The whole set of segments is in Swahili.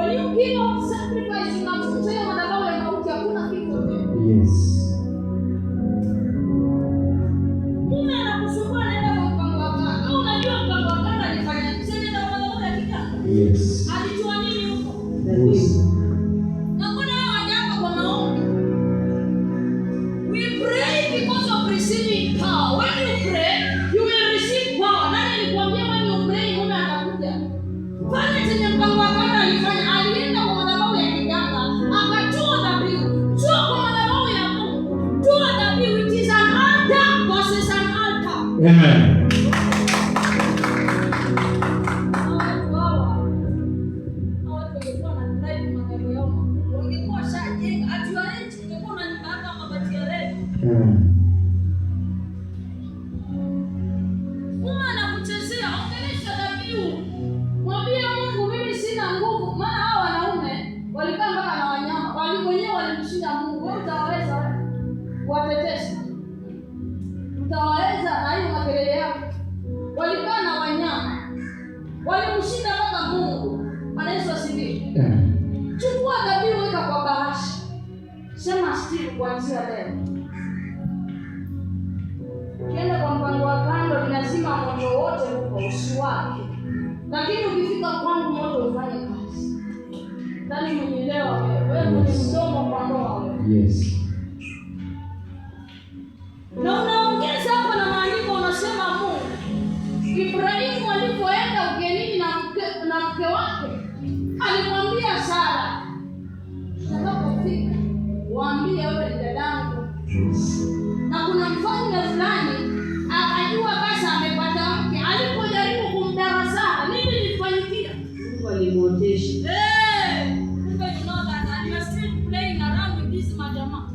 When you give up sacrifice, unafutia madhabahu ya mauti, hakuna kifo tena. Yes. Mume anakusumbua anaenda kwa mpango wa kaka. Au unajua mpango wa kaka alifanya nini? Sasa ndio madhabahu ya kikaka. Yes. Alitoa nini huko? Yes. Na kuna wajaka kwa maombi. We pray because of receiving power. When you pray, you will receive power. Nani alikwambia when you pray mume atakuja? Pale chenye mpango wa kaka alifanya, alienda kwa madhabahu ya kiganga, akatoa dhabihu. Toa kwa madhabahu ya Mungu. Toa dhabihu. It is an altar versus an altar. Amen. Mungu anakuchezea, ongelesha dhabihu. Mwambie Mungu mimi sina nguvu. Maana hao wanaume walikaa mpaka na wanyama. Wali wenyewe walimshinda Mungu. Wewe utawaweza wewe? Kuwatetesha. Utawaweza na hiyo makelele yako. Walikaa na wanyama. Walimshinda mpaka Mungu. Bwana Yesu asifiwe. Chukua dhabihu weka kwa bahasha. Sema still kuanzia leo. Ukienda kwa mpango wa kando lazima moto wote huko usiwake. Lakini ukifika kwangu moto ufanye kazi. Nani mwenyeelewa wewe? Wewe ni mdomo kwa ndoa wewe. Yes. Na unaongeza hapa na maandiko unasema Mungu. Ibrahimu alipoenda ugenini na mke wake alimwambia Sara, "Utakapofika waambie wewe ni dadangu." Na kuna mfalme fulani akajua basi amepata mke, alipojaribu kumdara Sara, nini lilifanyikia? Mungu alimuotesha. Kumbe you know that and you are still playing around with this majama.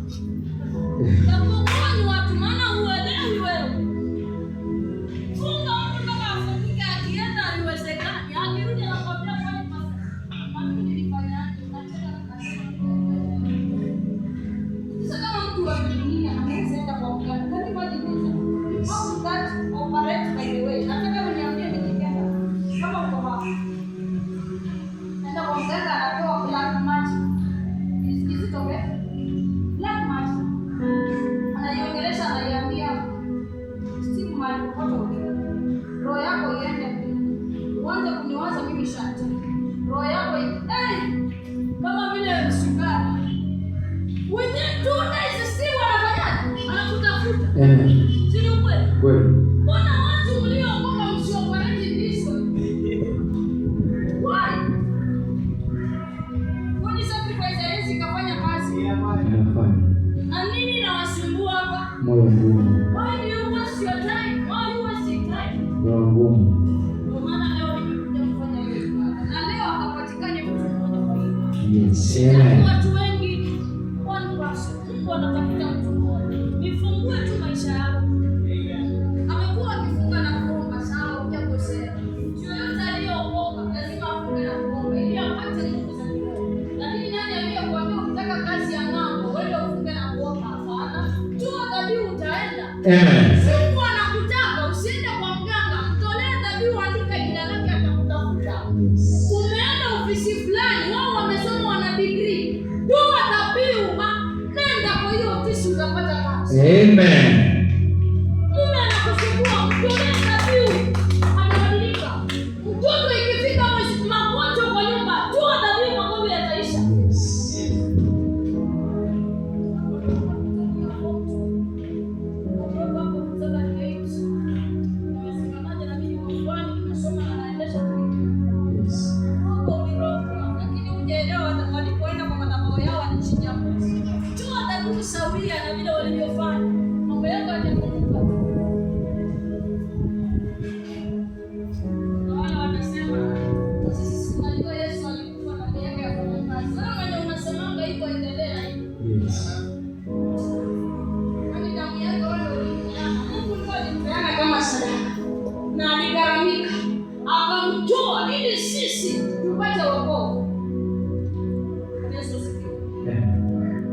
Takuoni watu maana huelewi wewe. Funga mtu mpaka afunike, akienda haiwezekani. Akirudi anakwambia kwani mimi nilifanyaje? Nacheka na kasema. Sasa kama mtu wa dunia anaweza enda kwa mganga, kani imagine how that operate by the way. Nataka uniambie nikienda kama uko hapa. Nenda kwa mganga anatoa black magic. Is it okay? Black magic. Anaiongelesha anaiambia stick my photo. Roho yako iende. Uanze kuniwaza mimi shanti. Roho yako kama vile sukari. Within 2 days still wanafanyaje? Anakutafuta. Si ukweli? Kweli. Mbona watu mliokoka msiopareti ndizo? Why? Kwani sacrifice haiwezi kufanya kazi? Inafanya. Na nini nawasumbua hapa? Moyo ngumu. Why do you waste your time? Why do you waste your time? Moyo ngumu. Kwa maana leo nimekuja kufanya hiyo. Na leo akapatikane mtu mmoja kwa hiyo. Yes. Amen. Watu wengi one person. Mungu anatafuta mtu mmoja. Nifungue tu maisha yako. Amekuwa akifunga na kuomba sawa, hujakosea. Yoyote aliyeokoka lazima afunge na kuomba ili apate nguvu za kiroho. Lakini nani aliyekuambia ukitaka kazi ya ng'ambo wewe ufunge na kuomba? Hapana. Toa dhabihu utaenda. Amen. Mungu anakutaka usiende kwa mganga, mtolee dhabihu, andika jina lake atakutafuta. Umeenda ofisi fulani, wao wamesoma wana degree. Toa dhabihu, nenda kwa hiyo ofisi utapata kazi. Amen. Mume anakusumbua, mtolee dhabihu, anabadilika. Mtoto ikifika mwezi magonjwa kwa nyumba, toa dhabihu, magonjwa yataisha. Yes. Sawia na vile walivyofanya mambo yako yatakumbuka. Na wale wanasema sisi tunajua Yesu alikufa na yake ya kuomba. Sasa mwenye unasemanga hivyo endelea hivi. Yes. Kwani damu yako wewe ulipeana. Mungu ndiye alipeana kama sadaka. Na aligharamika. Akamtoa ili sisi tupate wokovu. Yesu asifiwe.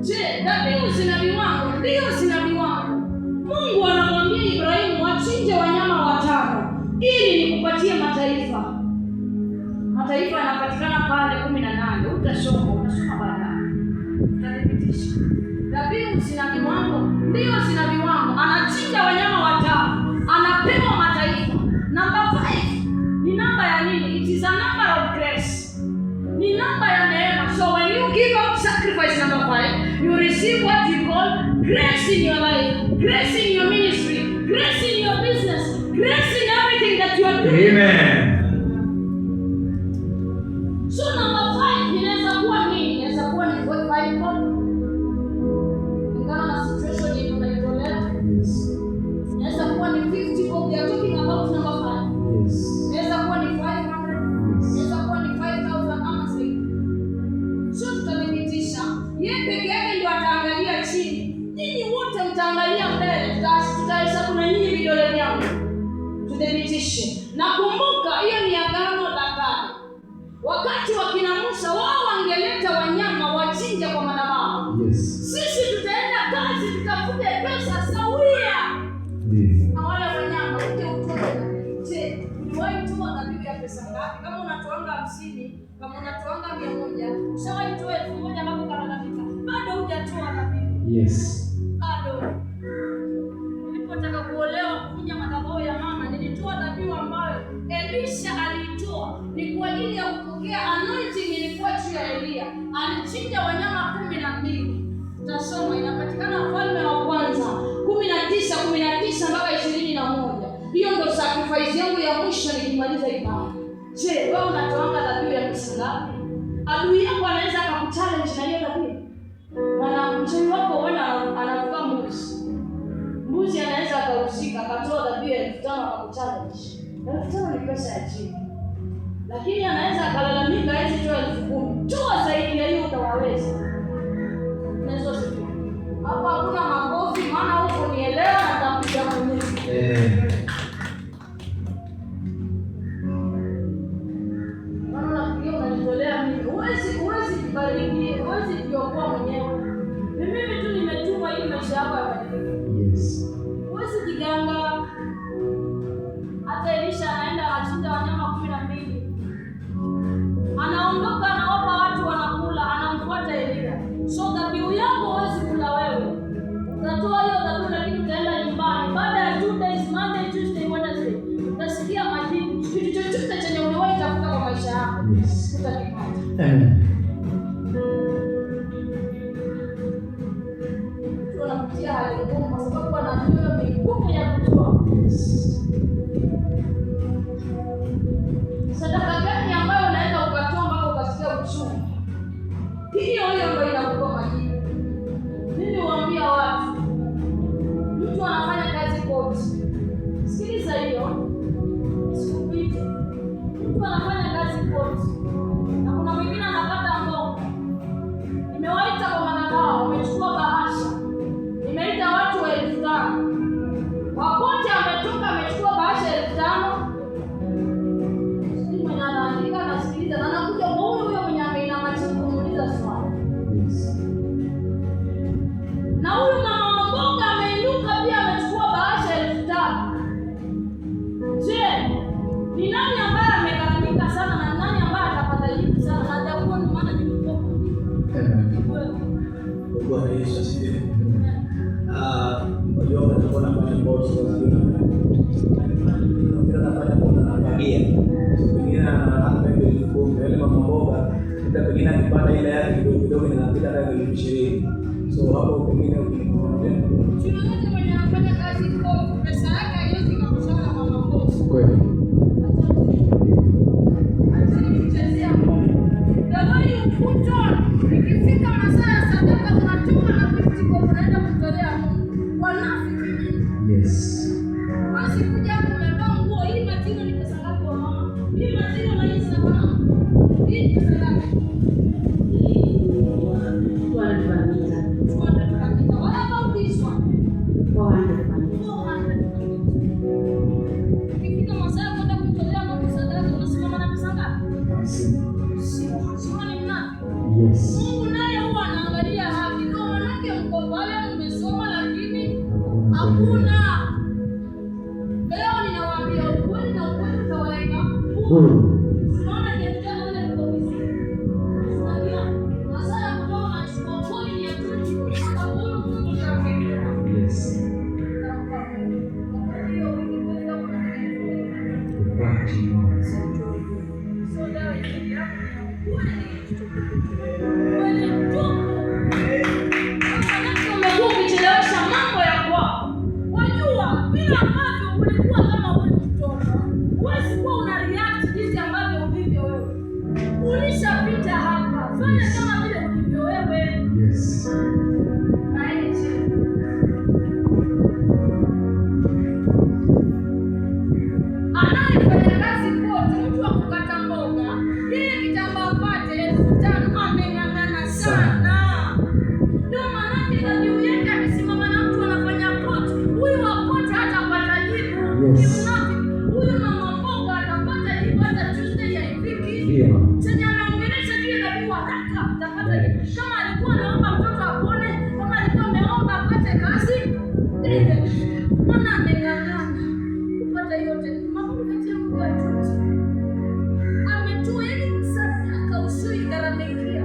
Je, dhabihu zina viwango? Ndio zina viwango. Mungu anamwambia Ibrahimu achinje wanyama 5 ili nikupatie mataifa. Mataifa yanapatikana pale 18. utasoma baadaye. Utadhibitisha. Dhabihu zina viwango, ndio zina viwango. Anachinja wanyama watano, anapewa mataifa. Number 5 ni namba ya nini? It is a number of grace. Ni namba ya neema. So when you give out sacrifice number 5, you receive what you call grace in your life, grace in your ministry, grace in your business, grace in everything that you are doing. Amen. So number 5 inaweza kuwa nini? Inaweza kuwa ni 5 kulingana na situation yenye unaitolea. Inaweza kuwa ni 50 bob. We are talking about number 5. Inaweza kuwa ni 500. Inaweza kuwa ni 5,000 ama zaidi. So tutadhibitisha. Yeye peke yake ndio ataangalia chini. Ninyi wote mtaangalia mbele. Tutahesabu na nyinyi vidole vyangu. Tudhibitishe. Na kumbuka hiyo ni agano la kale. Wakati wa kina Musa wao wangeleta wanyama wachinja kwa madhabahu. Sisi tutaenda kazi tutafute pesa sawia. Na wale wanyama uje utoe. Je, uliwahi toa dhabihu ya pesa ngapi? Kama unatoanga 50, kama unatoanga 100, ushawahi toa 1,000 hapo kalalamika. Bado hujatoa dhabihu. Bado. Nilipotaka kuolewa kuvunja madhabahu ya mama, nilitoa dhabihu ambayo Elisha alitoa. Ni kwa ajili ya kupokea anointing ilikuwa juu ya Elia. Alichinja wanyama 12. Tutasoma inapatikana Wafalme wa Kwanza 19 mpaka 21. Hiyo ndio sacrifice yangu ya mwisho nikimaliza ibada. Je, wewe unatoanga dhabihu ya pesa ngapi? Adui yako anaweza akakuchallenge na hiyo dhabihu. Mwanamke wako wewe anavuka mbuzi anaweza akauzika akatoa dhabihu ya 5,000 akakuchallenge. 5,000 ni pesa ya chini. Lakini anaweza akalalamika hizi toa 10,000. Toa zaidi ya hiyo utawaweza. Unaweza siku. Hapa hakuna makofi maana huko nielewa na tapiga mwenyewe. Maana pia unajitolea mimi. Huwezi kubariki, huwezi kujiokoa mwenyewe. Mimi tu nimetuma ili maisha yako yabadilike. Huwezi jiganga. Hata Elisha anaenda achinja wanyama 12. Anaondoka anawapa watu wanakula, anamfuata Elia. So dhabihu yako huwezi kula wewe. Utatoa hiyo dhabihu lakini utaenda nyumbani. Baada ya 2 days, Monday, Tuesday, Wednesday, utasikia majibu. Kitu chochote chenye uliwahi tafuta kwa maisha yako, utakipata. Tunapitia hali ngumu kwa sababu ana mioyo migumu ya kutoa. Sadaka gani ambayo unaweza ukatoa mpaka ukasikia uchungu? Hiyo ndio inakupa majibu. Mimi huambia watu, mtu anafanya kazi kote. Sikiliza hiyo. Sikupite. Mtu anafanya kazi kote. Na kuna mwingine anapata mboga. Nimewaita kwa madhabahu, wamechukua bahasha. Nimeita watu 5,000. Wapote ametoka amechukua bahasha 5,000. Nasikiliza na nakuja huyo mwenye ameinama chini kumuuliza swali. Na huyu mama mboga ameinuka pia amechukua bahasha 5,000. Je, ni nani ambaye amegharamika sana na nani ambaye atapata jibu sana? Na hajakuwa ni maana nilikuwa. Bwana Yesu asifiwe. Unajua unapokuwa unafanya boss kwa sababu unafanya kwa fagia. Pengine hata ile mama mboga ndio pengine akipata ile yake kidogo inapita hata 20,000. So hapo pengine Tunaona mwenye anafanya kazi kwa pesa yake haiwezi kumshauri mama mboga. Kweli. Acha nichezea Mungu. Ndio ukuta. Ikifika masaa ya sadaka unatoka na 50 kwa unaenda kutolea Mungu. Wanafiki. Basi kuja kumevaa nguo hii matino ni pesa ngapi wa mama? Hii matino na hii sana. Hii pesa ngapi? What about this one? 400. Ikifika masaa ya kwenda kutolea Mungu sadaka unasimama na pesa ngapi? Sio ni mnapi? Mungu naye huwa anaangalia haki. Kwa manake mko pale mmesoma lakini hakuna. Leo ninawaambia ukweli na ukweli utawaweka huru. Unaona kitu gani ile kwa hizi? Unajua Umekuwa ukichelewesha mambo ya kwako. Wajua vile ambavyo ulikuwa kama ule mtoto, huwezi kuwa una react jinsi ambavyo ulivyo wewe. Ulishapita hapa, fanya kama vile ulivyo wewe. Yes. Anayefanya kazi kote, mtu wa kukata mboga, yeye kitambaa pate 5,000 ameng'ang'ana sana. Ndio maanake dhabihu yake akisimama na mtu anafanya kote, huyu wa kote hatapata jibu. Yes. Huyu mama mboga atapata jibu hata Tuesday haifiki. Ndio. Chenye anaongelesha kile dhabihu haraka atapata jibu. Kama alikuwa anaomba mtoto apone, kama alikuwa ameomba apate kazi, maana ameng'ang'ana kupata yote. Mambo katia Mungu atuti. Ametoa yani sadaka usioigharamikia.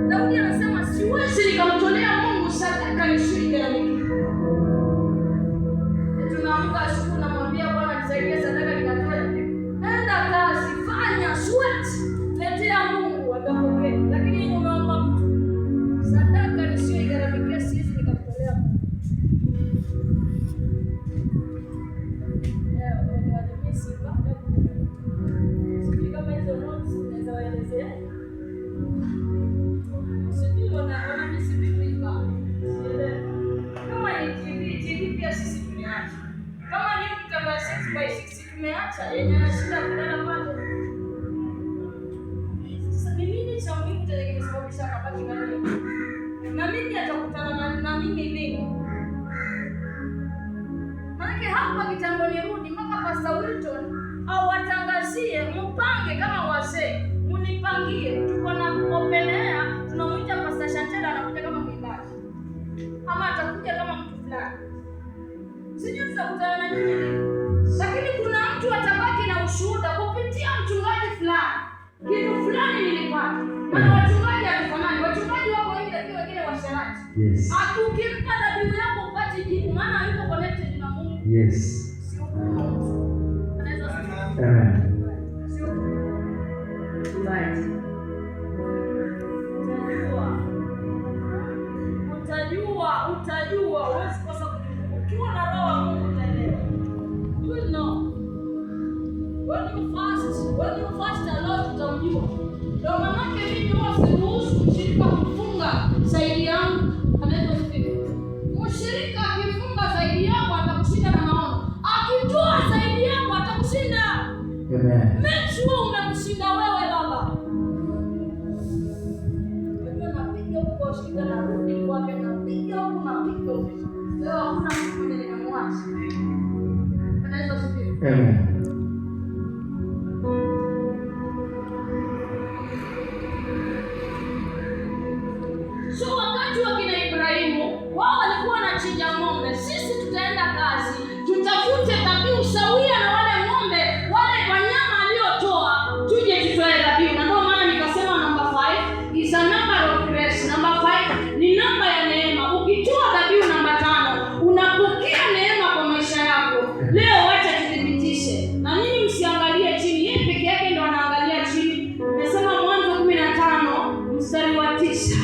Daudi anasema siwezi nikamtolea Mungu sadaka nisioigharamikia. Tunaamka asubuhi namwambia Bwana nisaidie sadaka nikatoe. Enda kazi, fanya sweat. Letea Mungu atapokea. Lakini yeye unaomba mtu sadaka nisioigharamikia siwezi nikamtolea Mungu. Sijui kama hizo notes unaweza waelezea. Sijui wanamisi vipi kwa. Kama ni TV pia sisi tumeacha. Kama ni kutamba 6x6 tumeacha yenye anashinda kulala pale. Sasa ni nini cha muhimu kinachosababisha akabaki ndani? Na mimi atakutana na mimi lini? Maana hapa kitambo nirudi mpaka Pastor Wilton au watangazie mpange kama wazee, munipangie. Tuko na open air, tunamuita Pastor Shantela anakuja kama mwimbaji. Ama atakuja kama mtu fulani. Sijui tutakutana na nyinyi lini. Lakini kuna mtu atabaki na ushuhuda kupitia mchungaji fulani. Kitu fulani nilipata. Maana wachungaji hatufanani. Wachungaji wako wengi lakini wengine washarati. Yes. Ukimpa dhabihu yako upate jibu maana yuko connected na Mungu. Yes. Sio Mungu. Amen. Utajua, huwezi kosa kujua. Ukiwa na roho ya Mungu utaelewa. You will know. When you fast a lot utamjua. Ndio maanake mimi huwa siruhusu mshirika kufunga zaidi yangu. Mshirika akifunga zaidi yako atakushinda na maono. Akitoa zaidi yako atakushinda. Amen. Make sure umemshinda wewe baba. Wewe unapiga huko shida na rudi kwake napiga huko napiga huko. Leo hakuna mtu mwenye ninamwacha. Anaweza sikia. Amen. So wakati wa kina Ibrahimu, wao walikuwa wanachinja ng'ombe. Sisi tutaenda kazi, tutafute dhabihu sawia na wale ng'ombe, wale wanyama aliotoa, tuje tutoe dhabihu. Na ndio maana nikasema number 5 is a number of grace. Number 5 ni namba ya neema. Ukitoa dhabihu namba 5, unapokea neema kwa maisha yako. Leo wacha tudhibitishe. Na nini msiangalie chini, yeye peke yake ndio anaangalia chini. Nimesema Mwanzo 15 mstari wa 9.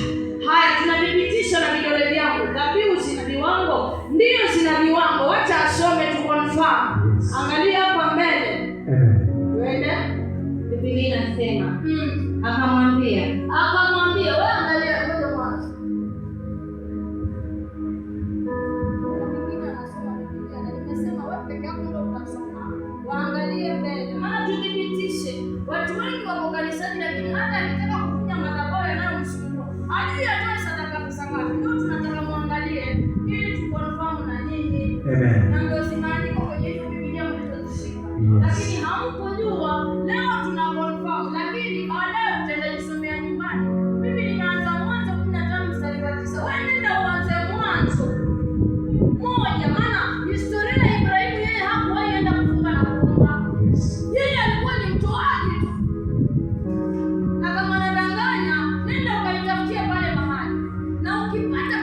Haya, tunadhibitisha na vidole vyangu. Dhabihu zina viwango? Ndio zina viwango. Wacha asome tu confirm. Angalia hapa mbele. Twende. Biblia inasema, akamwambia, wewe angalia ngoja mwanzo. Biblia anasema Biblia na nimesema wewe peke yako ndio utasoma. Waangalie mbele. Maana tudhibitishe. Watu wengi wako kanisani lakini hata akitaka kukuja madhabahu yanayomsumbua. Hajui atoe sadaka pesa ngapi. Ndio tunataka muangalie ili tukonfirm na nyinyi. Amen. Na ndio zimeandikwa kwenye hiyo Biblia mlizozishika. Yes. Lakini hamkujua, leo tuna confirm lakini baadaye utajisomea nyumbani. Mimi nimeanza Mwanzo 15 mstari wa 9. Wewe nenda uanze Mwanzo 1 maana historia ya Ibrahimu yeye hakuwahi enda kufunga na kuomba. Yeye alikuwa ni mtoaji tu. Na kama anadanganya, nenda ukanitafutie pale mahali. Na ukipata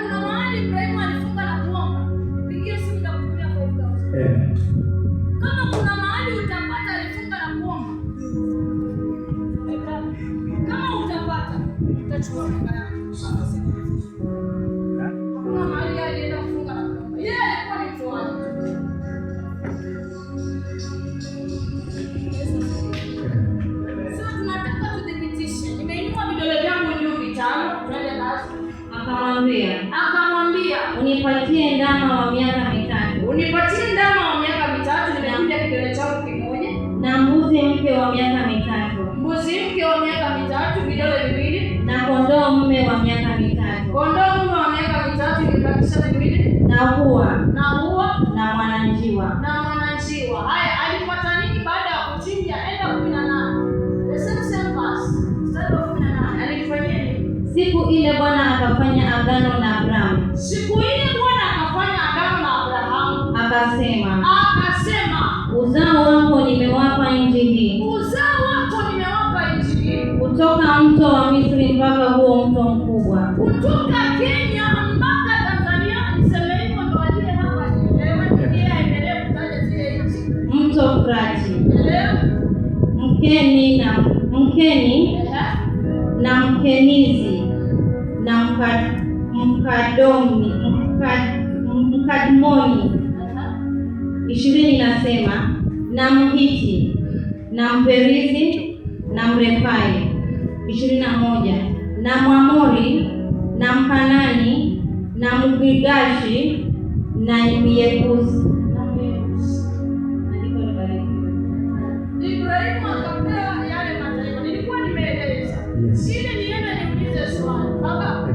akachukua mimba yake. Hakuna mahali alienda kufunga na kuomba. Yeye alikuwa ni mtoaji. Sasa tunataka tudhibitishe. Nimeinua vidole vyangu juu vitano, twende basi. Akamwambia, unipatie ndama wa miaka mitatu. Unipatie ndama wa miaka mitatu, nimekuja kidole changu kimoja. Na mbuzi mke wa miaka mitatu. Mbuzi mke wa miaka mitatu, vidole viwili. Na kondoo mume wa miaka mitatu. Kondoo mume wa miaka mitatu, nimebakisha viwili. Na hua. Na mwananjiwa. Haya, alipata nini baada ya kuchinja? Enda 18. The same verse. Mstari wa 18. Alifanyia nini? Siku ile Bwana akafanya agano na Abrahamu. Akasema, uzao wako nimewapa nchi hii. Kutoka mto wa Misri mpaka huo mto mkubwa. Kutoka Kenya mpaka Tanzania, niseme hivyo ndo aliye hapa nielewe. Yeye aendelee kutaja zile nchi. Mto Frati. Mkeni na Mkenizi na Mkadmoni. 20 nasema, na Mhiti na Mperizi na Mrefai. 21 na Mwamori na Mkanani na Mgigashi na Myebusi. Ibrahimu akapewa yale mataifa. Nilikuwa nimeeleza. Ili niende niulize swali. Baba.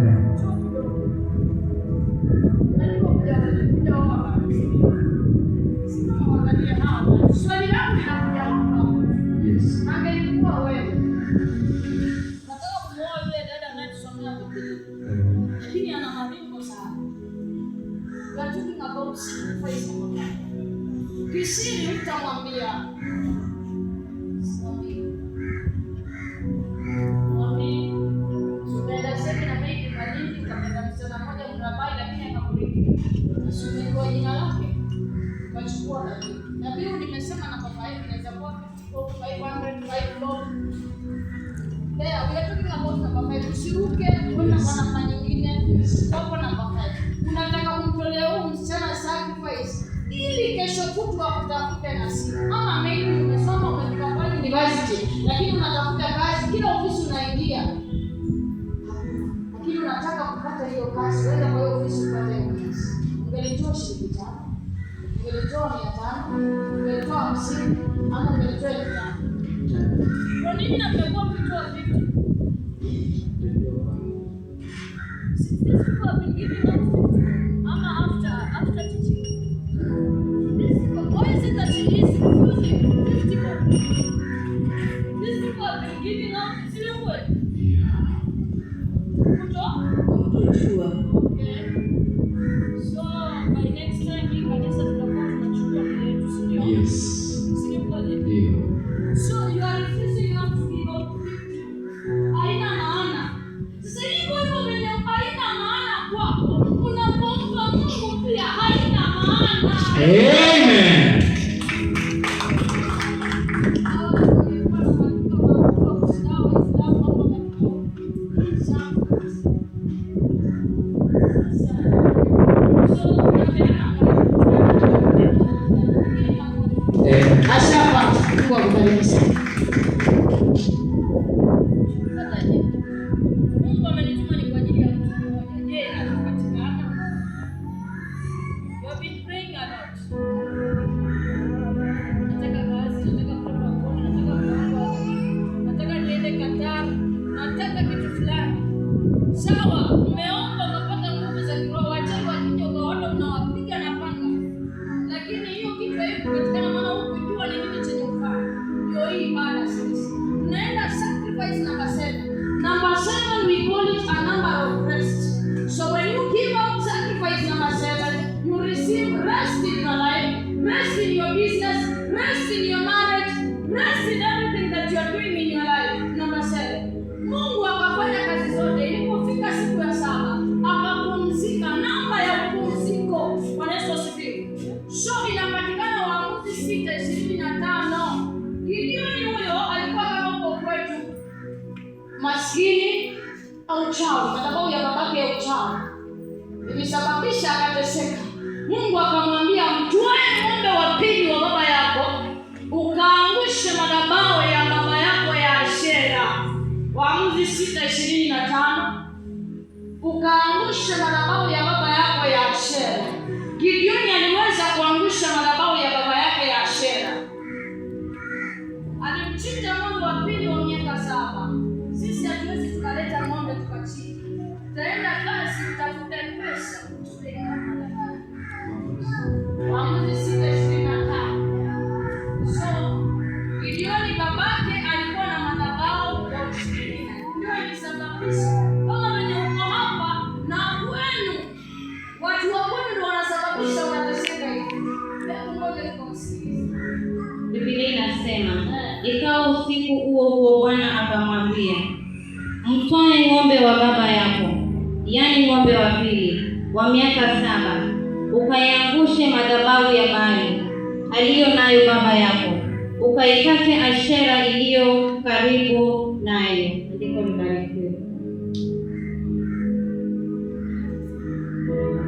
Swali langu linakuja hapa. Angelikuwa wewe. Nataka kumuoa yule dada anayetusomea Biblia. Lakini ana maringo sana. We are talking about sacrifice of God. Kisiri utamwambia. Mwambie. Sudaida sema na mimi madini kapenda msichana mmoja mrabai lakini akakulikia. Nasubiri jina lake. Kachukua nabii. Nabii nimesema namba 5 inaweza kuwa 500, 500. There, we are talking about number 5. Usiruke kwenda kwa namba nyingine. Hapo namba 5. Unataka kumtolea huyu msichana sacrifice ili kesho kutwa akutafute na simu. Ama maybe umesoma umefika kwa university, lakini unatafuta kazi, kila ofisi unaingia. Lakini unataka kupata hiyo kazi, uende kwa hiyo ofisi upate hiyo kazi. Ungelitoa shilingi 5. Ungelitoa 500, ungelitoa 50, ama ungelitoa 500. Kwa nini napekua kutoa 50? These people have been giving us 50. Ama after teaching. Why is it that it is confusing? 50 more. These people have been giving out 0 word. Sure. Okay. So by next time we can just talk about children. Yes. So you are refusing not to give up 50. Haina maana. Sasa hivyo venye haina maana kwako, unapompa Mungu pia haina maana. Amen. Ashapa kwa kubariki. Mungu amenituma ni kwa ajili ya mtu mmoja. Je, anapatikana? You have been praying a lot. Nataka kazi, nataka kutoka mbona, nataka kuoa, nataka niende Qatar, nataka kitu fulani. Sawa, umeomba ukapata nguvu za kiroho, wachawi wakija ukaona unawapiga na panga. Lakini hiyo kitu haiko katika maana ukijua ni nini chenye kufanya. Ndio hii ibada sisi. Tunaenda sacrifice number 7. Number 7 we call it a number of rest. So when you give out sacrifice number 7, you receive rest in your life, rest in your business, rest in your marriage, rest in everything that you are doing in your life. Number 7. Mungu akafanya kazi zote. Ilipofika siku ya 7, akapumzika. Namba ya pumziko. Bwana Yesu asifiwe. So inapatikana Waamuzi 6:25. Gideoni huyo alikuwa kama kwa kwetu. Maskini, uchawi, madhabahu ya babake ya uchawi ilisababisha akateseka. Mungu akamwambia mtwae ng'ombe wa pili wa baba yako, ukaangushe madhabahu ya baba yako ya Ashera. Waamuzi 6:25. Ukaangushe madhabahu ya baba yako ya Ashera. Gideoni aliweza kuangusha madhabahu ya baba yake ya Ashera. Alimchinja ng'ombe wa pili wa miaka 7. Sisi hatuwezi tukaleta ng'ombe tukachinja. Tutaenda kazi tutafute pesa tupeleke madhabahu. Waamuzi 6:25. So Gideoni babake alikuwa na madhabahu ya ushirika. Ndio ilisababisha kama wenye uko hapa na kwenu, watu wa kwenu ndio wanasababisha unateseka hivi. Hebu ngoja tukamsikilize. Biblia inasema, ikawa usiku huo huo Bwana akamwambia, mtwae ng'ombe wa baba yako, yaani ng'ombe wa pili wa miaka 7, ukaiangushe madhabahu ya Baali aliyo nayo baba yako, ukaikate Ashera iliyo karibu nayo. Ndiko libarikiwe.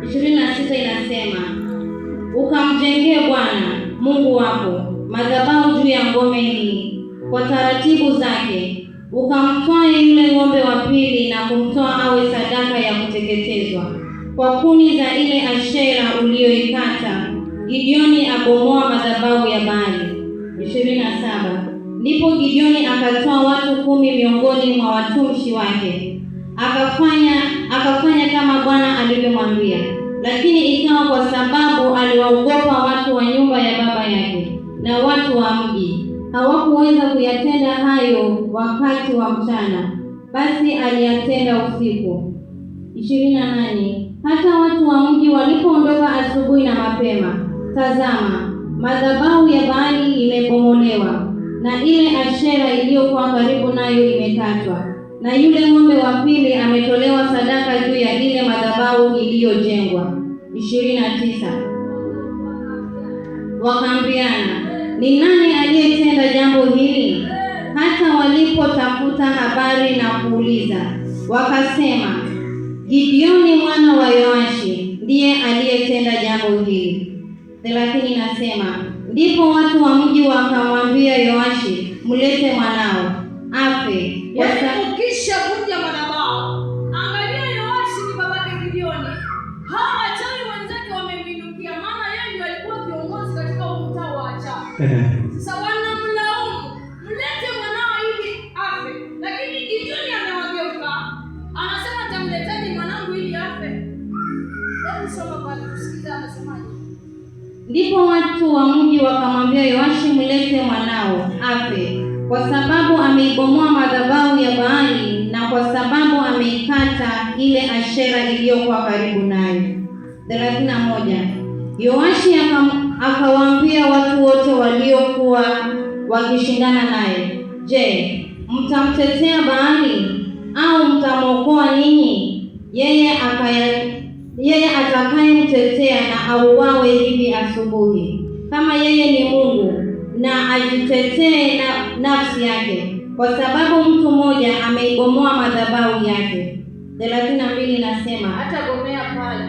26 inasema, ukamjengee Bwana Mungu wako madhabahu juu ya ngome hii kwa taratibu zake, ukamtwae yule ng'ombe wa pili na kumtoa awe sadaka ya kuteketezwa kwa kuni za ile Ashera uliyoikata. Gideoni abomoa madhabahu ya Baali. 27. Ndipo Gideoni akatoa watu 10 miongoni mwa watumishi wake, akafanya kama Bwana alivyomwambia. Lakini ikawa kwa sababu aliwaogopa watu wa nyumba ya baba yake na watu wa mji, hawakuweza kuyatenda hayo wakati wa mchana, basi aliyatenda usiku. 28. Hata watu wa mji walipoondoka asubuhi na mapema, tazama, madhabahu ya Baali imebomolewa na ile Ashera iliyokuwa karibu nayo imekatwa, na yule ng'ombe wa pili ametolewa sadaka juu ya ile madhabahu iliyojengwa. 29. Wakaambiana, ni nani aliyetenda jambo hili? Hata walipotafuta habari na kuuliza, wakasema, Gideoni mwana wa Yoashi ndiye aliyetenda jambo hili. 30 nasema, ndipo watu wa mji wakamwambia Yoashi, mlete mwanao afe. Ukisha kuja madhabahu, angalia Yoashi ni babake Gideoni. Hawa wachawi wenzake wamemwinukia, maana yeye ndiye alikuwa kiongozi katika mtaa wa wachawi. Sasa wanamlaumu, mlete mwanao ili afe. Lakini Gideoni amewageuka, anasema tamletaje mwanangu ili afe? Hebu soma pale tusikize anasemaje. Ndipo watu wa mji wakamwambia Yoashi, mlete mwanao afe, kwa sababu ameibomoa madhabahu ya Baali na kwa sababu ameikata ile Ashera iliyokuwa karibu nayo. 31. Yoashi akawaambia watu wote waliokuwa wakishindana naye, je, mtamtetea Baali au mtamwokoa ninyi? Yeye atakayemtetea na auawe hivi asubuhi. Kama yeye ni Mungu, na ajitetee na nafsi yake, kwa sababu mtu mmoja ameibomoa madhabahu yake. 32 nasema, hata gomea pale